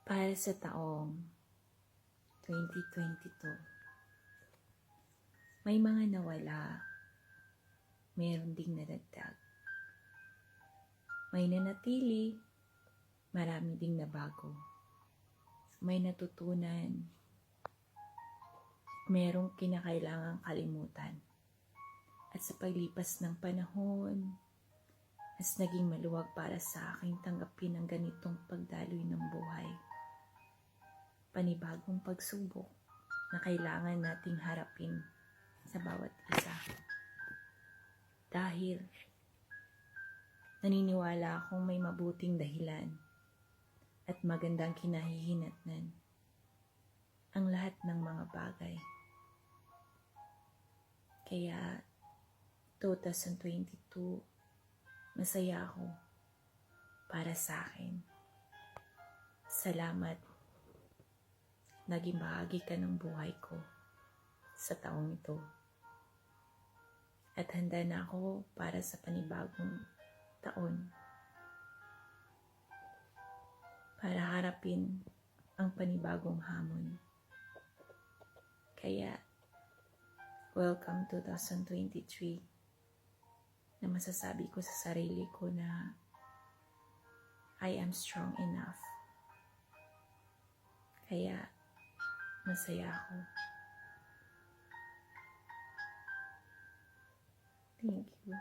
Para sa taong 2022, may mga nawala, mayroon ding nadagdag. May nanatili, marami ding nabago. May natutunan, merong kinakailangang kalimutan. At sa paglipas ng panahon, mas naging maluwag para sa aking tanggapin ang ganitong pagdaloy ng buhay. Panibagong pagsubok na kailangan nating harapin sa bawat isa. Dahil naniniwala akong may mabuting dahilan at magandang kinahihinatnan ang lahat ng mga bagay. Kaya 2022, masaya ako para sa akin. Salamat. Naging bahagi ka ng buhay ko sa taong ito. At handa na ako para sa panibagong taon. Para harapin ang panibagong hamon. Kaya, welcome 2023 na masasabi ko sa sarili ko na I am strong enough. Kaya, masaya ako. Thank you.